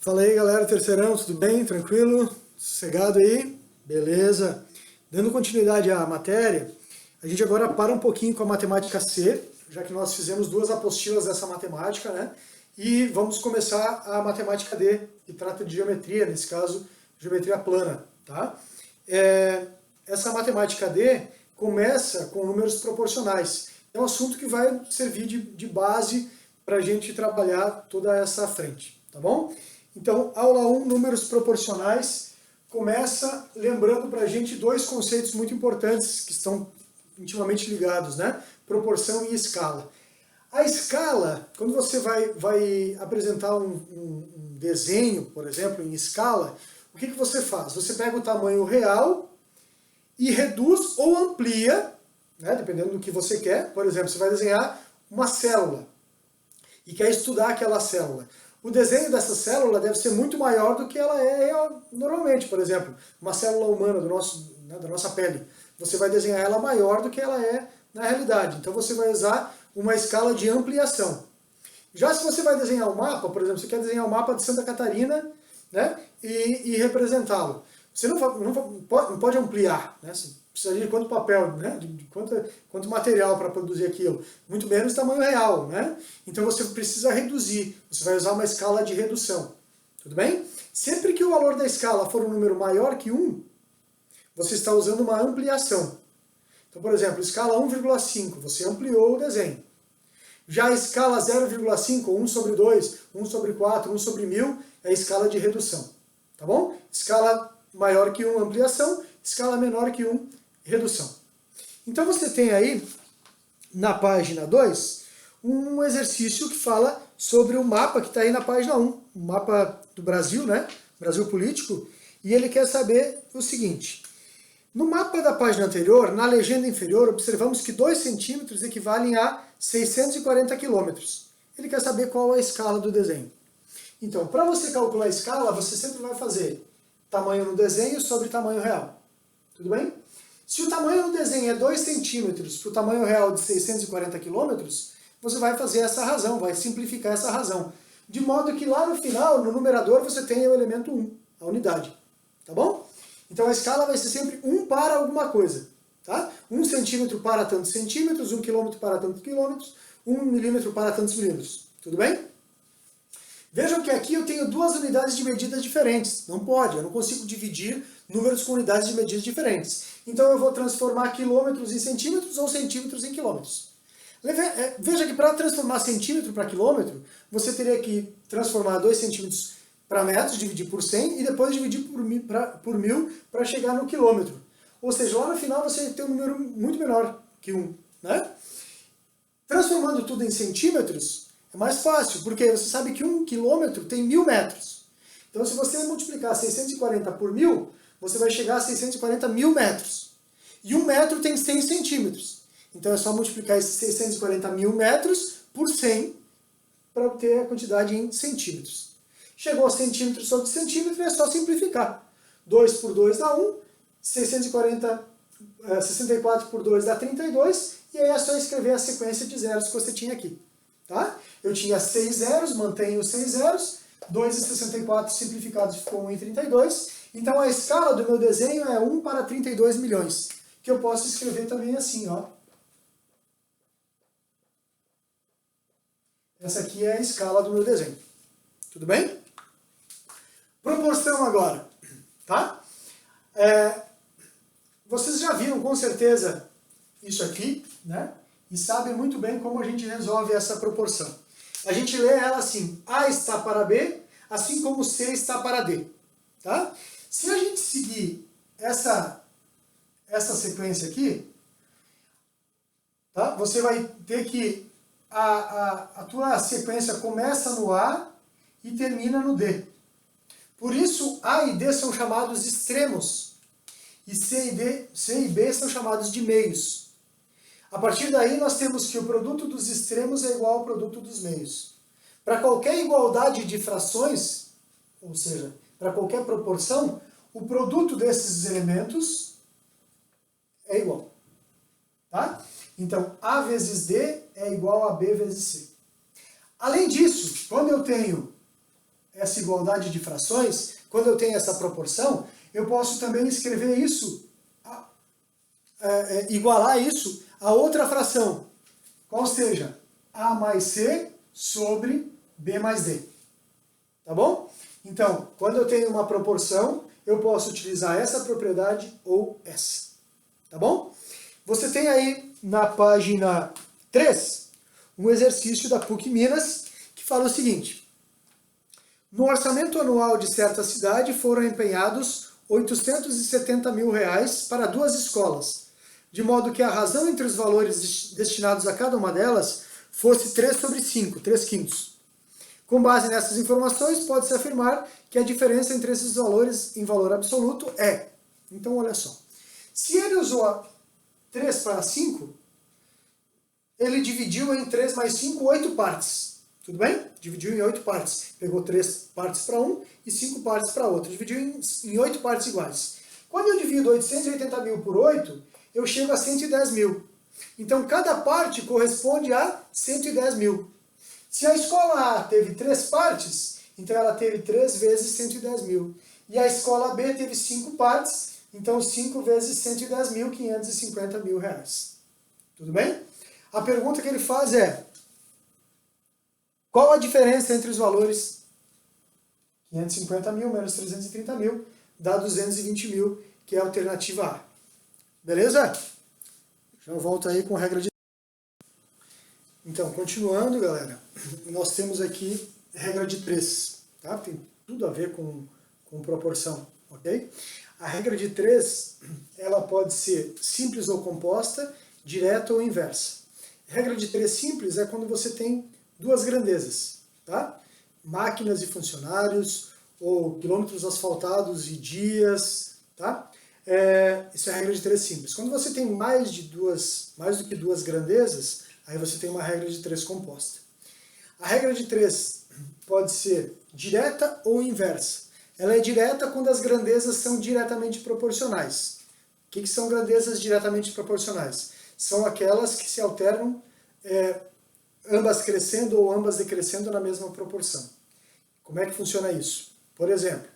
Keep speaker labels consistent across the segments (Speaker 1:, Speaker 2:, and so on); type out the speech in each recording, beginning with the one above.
Speaker 1: Fala aí, galera, terceirão, tudo bem? Tranquilo? Sossegado aí? Beleza. Dando continuidade à matéria, a gente agora para um pouquinho com a matemática C, já que nós fizemos duas apostilas dessa matemática, né? E vamos começar a matemática D, que trata de geometria, nesse caso, geometria plana, tá? Essa matemática D começa com números proporcionais. É um assunto que vai servir de base para a gente trabalhar toda essa frente, tá bom? Então, aula 1, números proporcionais, começa lembrando para a gente dois conceitos muito importantes que estão intimamente ligados, né? Proporção e escala. A escala, quando você vai apresentar um desenho, por exemplo, em escala, o que você faz? Você pega o tamanho real e reduz ou amplia, né, dependendo do que você quer. Por exemplo, você vai desenhar uma célula e quer estudar aquela célula. O desenho dessa célula deve ser muito maior do que ela é normalmente. Por exemplo, uma célula humana da nossa pele. Você vai desenhar ela maior do que ela é na realidade. Então você vai usar uma escala de ampliação. Já se você vai desenhar um mapa, por exemplo, você quer desenhar um mapa de Santa Catarina, né, e representá-lo. Você não pode ampliar, né? Você precisaria de quanto papel, né? de quanto material para produzir aquilo. Muito menos tamanho real, né? Então você precisa reduzir. Você vai usar uma escala de redução. Tudo bem? Sempre que o valor da escala for um número maior que 1, você está usando uma ampliação. Então, por exemplo, escala 1,5, você ampliou o desenho. Já a escala 0,5, 1 sobre 2, 1 sobre 4, 1 sobre 1000, é a escala de redução. Tá bom? Escala maior que 1, ampliação. Escala menor que 1, redução. Então você tem aí, na página 2, um exercício que fala sobre o mapa que está aí na página 1. O mapa do Brasil, né? Brasil político. E ele quer saber o seguinte. No mapa da página anterior, na legenda inferior, observamos que 2 centímetros equivalem a 640 quilômetros. Ele quer saber qual é a escala do desenho. Então, para você calcular a escala, você sempre vai fazer tamanho no desenho sobre tamanho real. Tudo bem? Se o tamanho no desenho é 2 centímetros para o tamanho real de 640 quilômetros, você vai fazer essa razão, vai simplificar essa razão. De modo que lá no final, no numerador, você tenha o elemento 1, a unidade. Tá bom? Então a escala vai ser sempre 1 para alguma coisa. Tá? 1 centímetro para tantos centímetros, 1 quilômetro para tantos quilômetros, 1 milímetro para tantos milímetros. Tudo bem? Vejam que aqui eu tenho duas unidades de medidas diferentes. Não pode, eu não consigo dividir números com unidades de medidas diferentes. Então eu vou transformar quilômetros em centímetros ou centímetros em quilômetros. Veja que para transformar centímetro para quilômetro, você teria que transformar 2 centímetros para metros, dividir por 100 e depois dividir por 1000 para chegar no quilômetro. Ou seja, lá no final você tem um número muito menor que 1. Né? Transformando tudo em centímetros é mais fácil, porque você sabe que 1 quilômetro tem 1000 metros. Então se você multiplicar 640 por 1000, você vai chegar a 640 mil metros. E 1 metro tem 100 centímetros. Então é só multiplicar esses 640 mil metros por 100 para obter a quantidade em centímetros. Chegou a centímetro sobre centímetro, é só simplificar. 2 por 2 dá 1, 64 por 2 dá 32, e aí é só escrever a sequência de zeros que você tinha aqui. Tá? Eu tinha 6 zeros, mantenho os 6 zeros, 2 e 64 simplificados ficou 1 e 32, então a escala do meu desenho é 1 para 32 milhões, que eu posso escrever também assim, ó. Essa aqui é a escala do meu desenho. Tudo bem? Proporção agora, tá? Vocês já viram com certeza isso aqui, né? E sabem muito bem como a gente resolve essa proporção. A gente lê ela assim, A está para B, assim como C está para D, tá? Se a gente seguir essa sequência aqui, tá? Você vai ter que a tua sequência começa no A e termina no D. Por isso, A e D são chamados extremos, e C e B são chamados de meios. A partir daí, nós temos que o produto dos extremos é igual ao produto dos meios. Para qualquer igualdade de frações, ou seja, para qualquer proporção, o produto desses elementos é igual. Tá? Então, A vezes D é igual a B vezes C. Além disso, quando eu tenho essa igualdade de frações, quando eu tenho essa proporção, eu posso também escrever isso, igualar isso a outra fração, qual seja A mais C sobre B mais D. Tá bom? Então, quando eu tenho uma proporção, eu posso utilizar essa propriedade ou essa. Tá bom? Você tem aí na página 3 um exercício da PUC Minas que fala o seguinte: no orçamento anual de certa cidade foram empenhados R$870 mil para 2 escolas, de modo que a razão entre os valores destinados a cada uma delas fosse 3 sobre 5, 3 quintos. Com base nessas informações, pode-se afirmar que a diferença entre esses valores em valor absoluto é... Então, olha só. Se ele usou 3 para 5, ele dividiu em 3 mais 5, 8 partes. Tudo bem? Dividiu em 8 partes. Pegou 3 partes para um e 5 partes para outro. Dividiu em 8 partes iguais. Quando eu divido 880 mil por 8, eu chego a 110 mil. Então, cada parte corresponde a 110 mil. Se a escola A teve 3 partes, então ela teve 3 vezes 110 mil. E a escola B teve 5 partes, então 5 vezes 110 mil, 550 mil reais. Tudo bem? A pergunta que ele faz é: qual a diferença entre os valores 550 mil menos 330 mil dá 220 mil, que é a alternativa A. Beleza? Já volto aí com a regra de... Então, continuando, galera, nós temos aqui regra de 3, tá? Tem tudo a ver com proporção, ok? A regra de 3, ela pode ser simples ou composta, direta ou inversa. Regra de 3 simples é quando você tem duas grandezas, tá? Máquinas e funcionários, ou quilômetros asfaltados e dias, tá? Isso é a regra de 3 simples. Quando você tem mais do que duas grandezas, aí você tem uma regra de 3 composta. A regra de 3 pode ser direta ou inversa. Ela é direta quando as grandezas são diretamente proporcionais. O que são grandezas diretamente proporcionais? São aquelas que se alternam, ambas crescendo ou ambas decrescendo na mesma proporção. Como é que funciona isso? Por exemplo,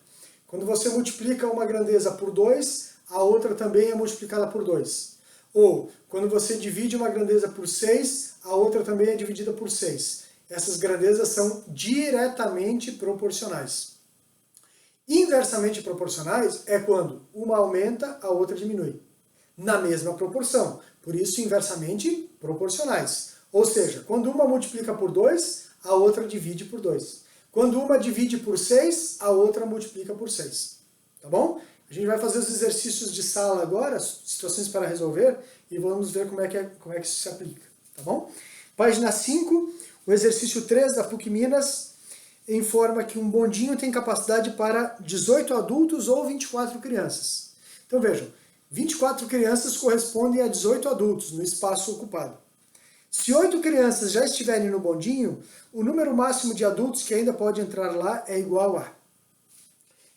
Speaker 1: quando você multiplica uma grandeza por 2, a outra também é multiplicada por 2. Ou, quando você divide uma grandeza por 6, a outra também é dividida por 6. Essas grandezas são diretamente proporcionais. Inversamente proporcionais é quando uma aumenta, a outra diminui. Na mesma proporção. Por isso, inversamente proporcionais. Ou seja, quando uma multiplica por 2, a outra divide por 2. Quando uma divide por 6, a outra multiplica por 6. Tá bom? A gente vai fazer os exercícios de sala agora, situações para resolver, e vamos ver como é que isso se aplica. Tá bom? Página 5, o exercício 3 da PUC Minas informa que um bondinho tem capacidade para 18 adultos ou 24 crianças. Então vejam, 24 crianças correspondem a 18 adultos no espaço ocupado. Se 8 crianças já estiverem no bondinho, o número máximo de adultos que ainda pode entrar lá é igual a...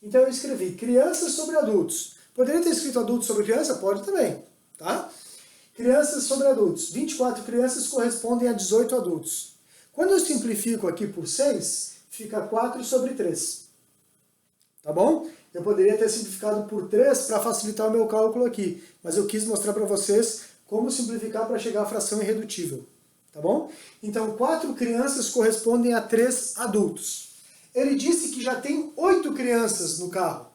Speaker 1: Então eu escrevi crianças sobre adultos. Poderia ter escrito adultos sobre criança? Pode também, tá? Crianças sobre adultos. 24 crianças correspondem a 18 adultos. Quando eu simplifico aqui por 6, fica 4 sobre 3. Tá bom? Eu poderia ter simplificado por 3 para facilitar o meu cálculo aqui, mas eu quis mostrar para vocês como simplificar para chegar à fração irredutível. Tá bom? Então, 4 crianças correspondem a 3 adultos. Ele disse que já tem 8 crianças no carro.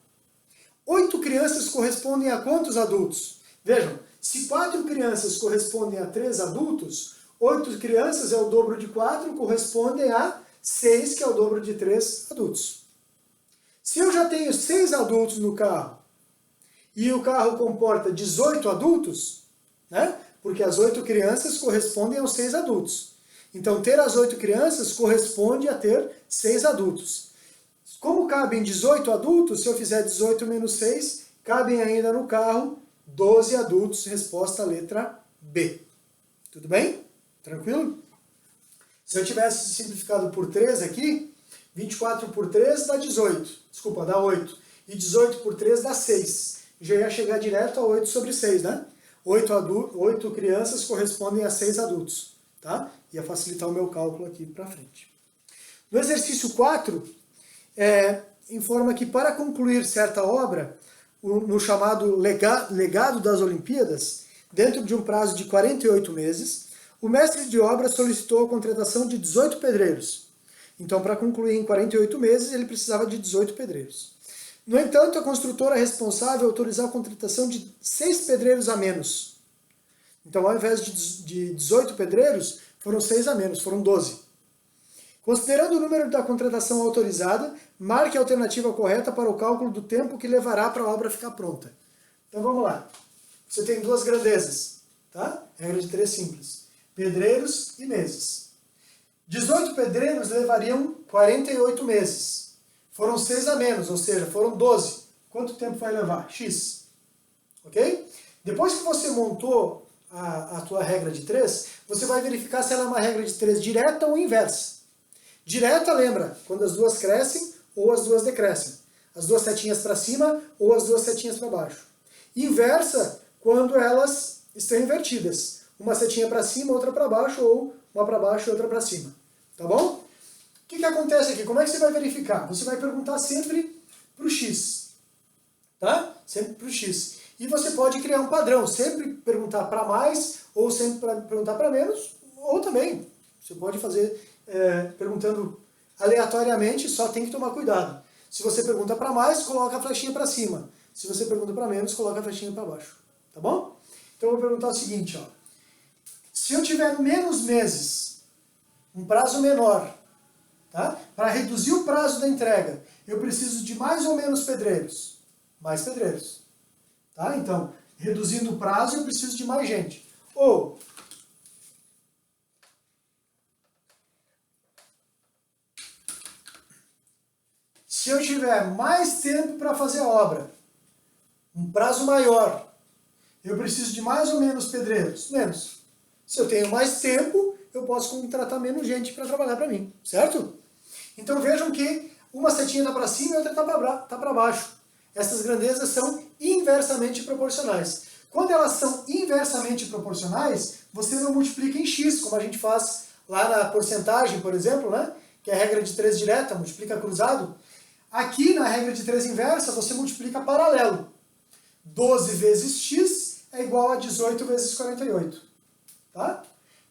Speaker 1: 8 crianças correspondem a quantos adultos? Vejam, se 4 crianças correspondem a 3 adultos, 8 crianças é o dobro de 4, correspondem a 6, que é o dobro de 3 adultos. Se eu já tenho 6 adultos no carro, e o carro comporta 18 adultos, né? Porque as 8 crianças correspondem aos 6 adultos. Então, ter as 8 crianças corresponde a ter 6 adultos. Como cabem 18 adultos, se eu fizer 18 menos 6, cabem ainda no carro 12 adultos. Resposta letra B. Tudo bem? Tranquilo? Se eu tivesse simplificado por 3 aqui, 24 por 3 dá 18. Desculpa, dá 8. E 18 por 3 dá 6. Já ia chegar direto a 8 sobre 6, né? 8 crianças correspondem a 6 adultos. Tá? Ia facilitar o meu cálculo aqui para frente. No exercício 4, informa que para concluir certa obra, no chamado legado das Olimpíadas, dentro de um prazo de 48 meses, o mestre de obra solicitou a contratação de 18 pedreiros. Então, para concluir em 48 meses, ele precisava de 18 pedreiros. No entanto, a construtora responsável autorizou a contratação de 6 pedreiros a menos. Então, ao invés de 18 pedreiros, foram 6 a menos, foram 12. Considerando o número da contratação autorizada, marque a alternativa correta para o cálculo do tempo que levará para a obra ficar pronta. Então vamos lá. Você tem duas grandezas, tá? Regra de 3 simples. Pedreiros e meses. 18 pedreiros levariam 48 meses. Foram 6 a menos, ou seja, foram 12. Quanto tempo vai levar? X. Ok? Depois que você montou a tua regra de 3, você vai verificar se ela é uma regra de 3 direta ou inversa. Direta, lembra, quando as duas crescem ou as duas decrescem. As duas setinhas para cima ou as duas setinhas para baixo. Inversa, quando elas estão invertidas. Uma setinha para cima, outra para baixo, ou uma para baixo e outra para cima. Tá bom? O que acontece aqui? Como é que você vai verificar? Você vai perguntar sempre para o X. Tá? Sempre para o X. E você pode criar um padrão. Sempre perguntar para mais, ou sempre perguntar para menos, ou também. Você pode fazer perguntando aleatoriamente, só tem que tomar cuidado. Se você pergunta para mais, coloca a flechinha para cima. Se você pergunta para menos, coloca a flechinha para baixo. Tá bom? Então eu vou perguntar o seguinte, ó. Se eu tiver menos meses, um prazo menor, tá? Para reduzir o prazo da entrega, eu preciso de mais ou menos pedreiros? Mais pedreiros. Tá? Então, reduzindo o prazo, eu preciso de mais gente. Ou, se eu tiver mais tempo para fazer a obra, um prazo maior, eu preciso de mais ou menos pedreiros? Menos. Se eu tenho mais tempo, eu posso contratar menos gente para trabalhar para mim, certo? Então vejam que uma setinha está para cima e outra está para baixo. Essas grandezas são inversamente proporcionais. Quando elas são inversamente proporcionais, você não multiplica em x, como a gente faz lá na porcentagem, por exemplo, né? Que é a regra de 3 direta, multiplica cruzado. Aqui, na regra de 3 inversa, você multiplica paralelo. 12 vezes x é igual a 18 vezes 48. Tá?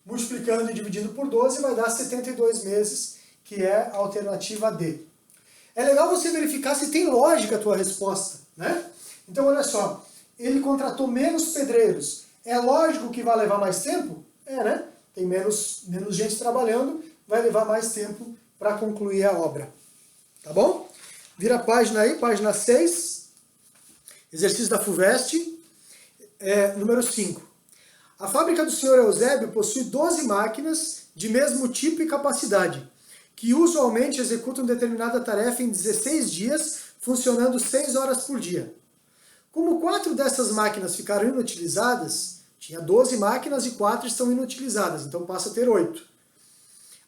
Speaker 1: Multiplicando e dividindo por 12 vai dar 72 meses, que é a alternativa D. É legal você verificar se tem lógica a tua resposta, né? Então, olha só, ele contratou menos pedreiros. É lógico que vai levar mais tempo? É, né? Tem menos gente trabalhando, vai levar mais tempo para concluir a obra. Tá bom? Vira a página aí, página 6, exercício da FUVEST, número 5. A fábrica do Sr. Eusébio possui 12 máquinas de mesmo tipo e capacidade, que usualmente executam determinada tarefa em 16 dias, funcionando 6 horas por dia. Como 4 dessas máquinas ficaram inutilizadas, tinha 12 máquinas e 4 estão inutilizadas, então passa a ter 8.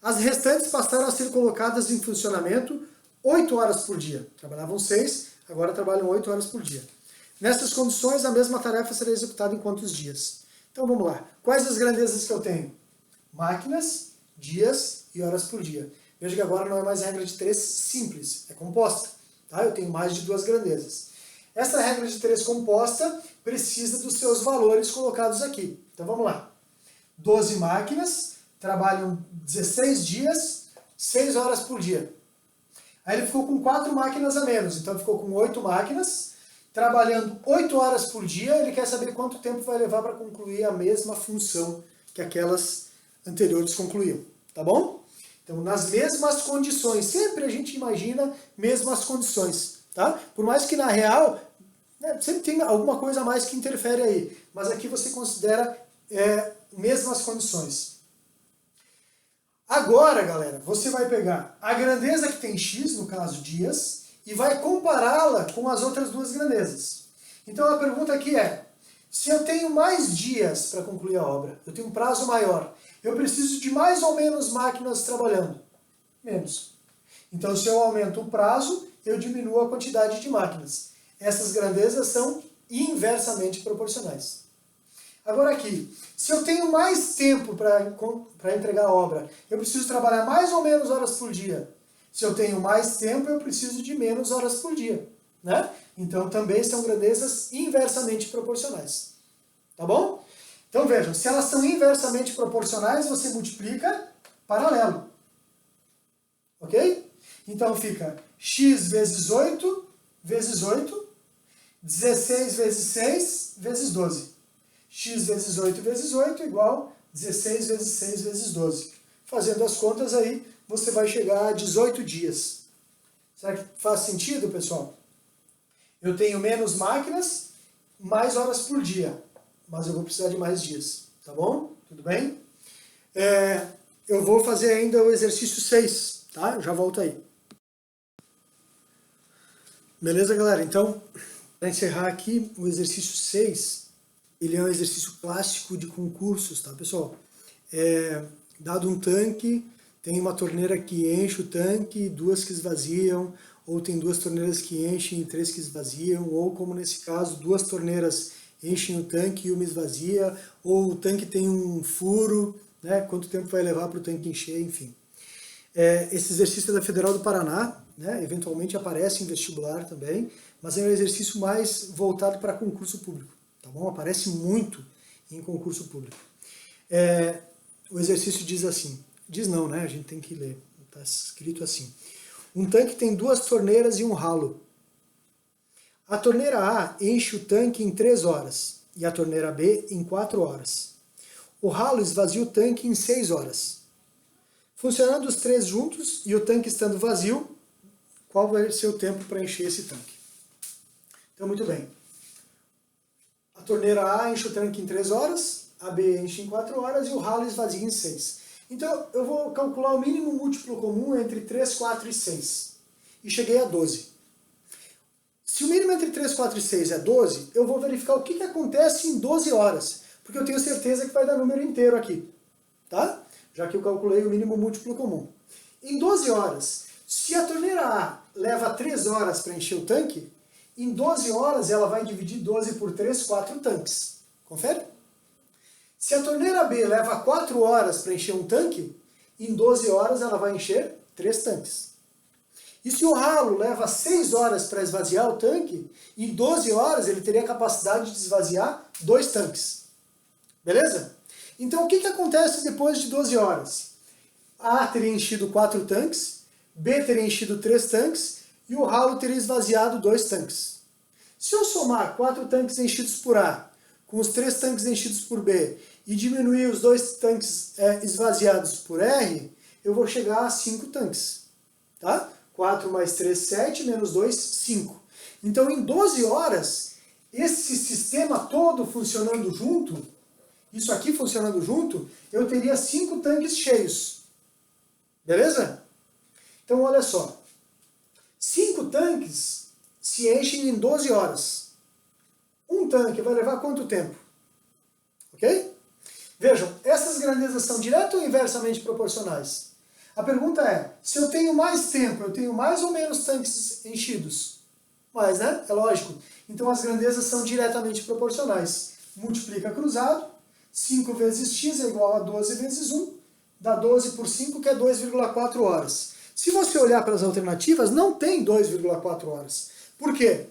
Speaker 1: As restantes passaram a ser colocadas em funcionamento 8 horas por dia. Trabalhavam 6, agora trabalham 8 horas por dia. Nessas condições, a mesma tarefa será executada em quantos dias? Então vamos lá. Quais as grandezas que eu tenho? Máquinas, dias e horas por dia. Veja que agora não é mais regra de 3 simples, é composta. Tá? Eu tenho mais de 2 grandezas. Essa regra de 3 composta precisa dos seus valores colocados aqui. Então vamos lá. 12 máquinas, trabalham 16 dias, 6 horas por dia. Aí ele ficou com 4 máquinas a menos, então ficou com 8 máquinas, trabalhando 8 horas por dia. Ele quer saber quanto tempo vai levar para concluir a mesma função que aquelas anteriores concluíam. Tá bom? Então, nas mesmas condições, sempre a gente imagina mesmas condições, tá? Por mais que na real, né, sempre tem alguma coisa a mais que interfere aí, mas aqui você considera mesmas condições. Agora, galera, você vai pegar a grandeza que tem x, no caso dias, e vai compará-la com as outras duas grandezas. Então a pergunta aqui é, se eu tenho mais dias para concluir a obra, eu tenho um prazo maior, eu preciso de mais ou menos máquinas trabalhando? Menos. Então, se eu aumento o prazo, eu diminuo a quantidade de máquinas. Essas grandezas são inversamente proporcionais. Agora aqui, se eu tenho mais tempo para entregar a obra, eu preciso trabalhar mais ou menos horas por dia? Se eu tenho mais tempo, eu preciso de menos horas por dia, né? Então também são grandezas inversamente proporcionais, tá bom? Então vejam, se elas são inversamente proporcionais, você multiplica paralelo, ok? Então fica x vezes 8 vezes 8, 16 vezes 6 vezes 12. X vezes 8 vezes 8 igual 16 vezes 6 vezes 12. Fazendo as contas aí, você vai chegar a 18 dias. Será que faz sentido, pessoal? Eu tenho menos máquinas, mais horas por dia, mas eu vou precisar de mais dias, tá bom? Tudo bem? Eu vou fazer ainda o exercício 6, tá? Eu já volto aí. Beleza, galera? Então, para encerrar aqui, o exercício 6, ele é um exercício clássico de concursos, tá, pessoal? Dado um tanque, tem uma torneira que enche o tanque, duas que esvaziam, ou tem duas torneiras que enchem e três que esvaziam, ou como nesse caso, duas torneiras enchem o tanque e uma esvazia, ou o tanque tem um furo, né? Quanto tempo vai levar para o tanque encher, enfim. Esse exercício é da Federal do Paraná, né? Eventualmente aparece em vestibular também, mas é um exercício mais voltado para concurso público, tá bom? Aparece muito em concurso público. O exercício diz assim, diz não, né? A gente tem que ler, está escrito assim. Um tanque tem duas torneiras e um ralo. A torneira A enche o tanque em 3 horas e a torneira B em 4 horas. O ralo esvazia o tanque em 6 horas. Funcionando os três juntos e o tanque estando vazio, qual vai ser o tempo para encher esse tanque? Então, muito bem. A torneira A enche o tanque em 3 horas, a B enche em 4 horas e o ralo esvazia em 6. Então, eu vou calcular o mínimo múltiplo comum entre 3, 4 e 6. E cheguei a 12. Se o mínimo entre 3, 4 e 6 é 12, eu vou verificar o que acontece em 12 horas. Porque eu tenho certeza que vai dar número inteiro aqui. Tá? Já que eu calculei o mínimo múltiplo comum. Em 12 horas, se a torneira A leva 3 horas para encher o tanque, em 12 horas ela vai dividir 12 por 3, 4 tanques. Confere? Se a torneira B leva 4 horas para encher um tanque, em 12 horas ela vai encher 3 tanques. E se o ralo leva 6 horas para esvaziar o tanque, em 12 horas ele teria a capacidade de esvaziar 2 tanques. Beleza? Então o que acontece depois de 12 horas? A teria enchido 4 tanques, B teria enchido 3 tanques e o ralo teria esvaziado 2 tanques. Se eu somar 4 tanques enchidos por A com os 3 tanques enchidos por B e diminuir os 2 tanques esvaziados por R, eu vou chegar a 5 tanques. Tá? 4 mais 3, 7, menos 2, 5. Então em 12 horas, esse sistema todo funcionando junto, isso aqui funcionando junto, eu teria 5 tanques cheios. Beleza? Então olha só. 5 tanques se enchem em 12 horas. Um tanque vai levar quanto tempo? Ok? Vejam, essas grandezas são direta ou inversamente proporcionais? A pergunta é, se eu tenho mais tempo, eu tenho mais ou menos tanques enchidos? Mais, né? É lógico. Então as grandezas são diretamente proporcionais. Multiplica cruzado, 5 vezes x é igual a 12 vezes 1, dá 12 por 5, que é 2,4 horas. Se você olhar para as alternativas, não tem 2,4 horas. Por quê?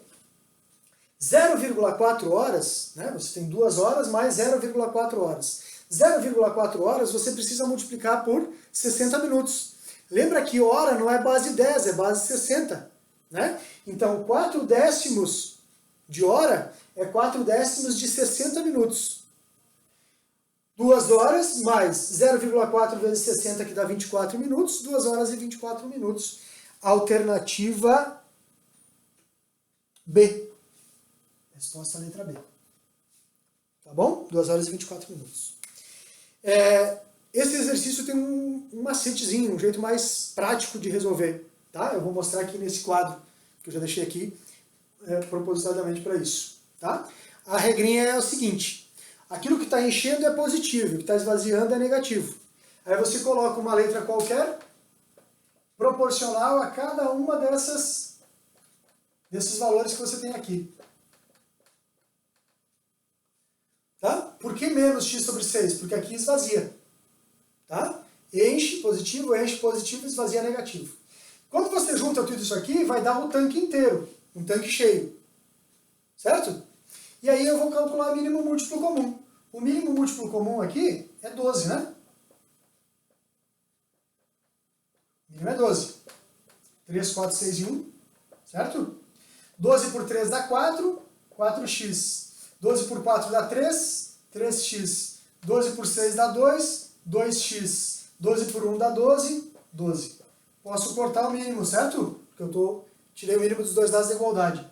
Speaker 1: 0,4 horas, né? Você tem 2 horas mais 0,4 horas. 0,4 horas você precisa multiplicar por 60 minutos. Lembra que hora não é base 10, é base 60. Né? Então 4 décimos de hora é 4 décimos de 60 minutos. 2 horas mais 0,4 vezes 60, que dá 24 minutos, 2 horas e 24 minutos. Alternativa B. Resposta à letra B. Tá bom? 2 horas e 24 minutos. Esse exercício tem um macetezinho, um jeito mais prático de resolver. Tá? Eu vou mostrar aqui nesse quadro, que eu já deixei aqui propositadamente para isso. Tá? A regrinha é o seguinte. Aquilo que está enchendo é positivo, o que está esvaziando é negativo. Aí você coloca uma letra qualquer, proporcional a cada uma desses valores que você tem aqui. Tá? Por que menos x sobre 6? Porque aqui esvazia. Tá? Enche positivo, esvazia negativo. Quando você junta tudo isso aqui, vai dar um tanque inteiro, um tanque cheio, certo? E aí eu vou calcular o mínimo múltiplo comum. O mínimo múltiplo comum aqui é 12, né? O mínimo é 12. 3, 4, 6 e 1, certo? 12 por 3 dá 4, 4x. 12 por 4 dá 3, 3x. 12 por 6 dá 2, 2x. 12 por 1 dá 12, 12. Posso cortar o mínimo, certo? Porque eu tirei o mínimo dos dois lados da igualdade.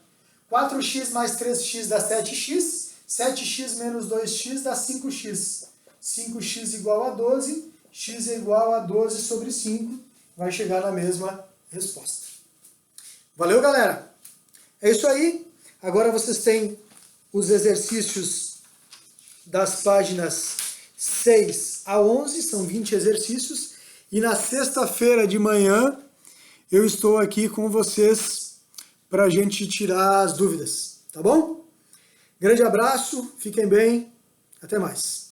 Speaker 1: 4x mais 3x dá 7x. 7x menos 2x dá 5x. 5x igual a 12. X é igual a 12 sobre 5. Vai chegar na mesma resposta. Valeu, galera? É isso aí. Agora vocês têm os exercícios das páginas 6 a 11, são 20 exercícios. E na sexta-feira de manhã eu estou aqui com vocês para a gente tirar as dúvidas, tá bom? Grande abraço, fiquem bem, até mais.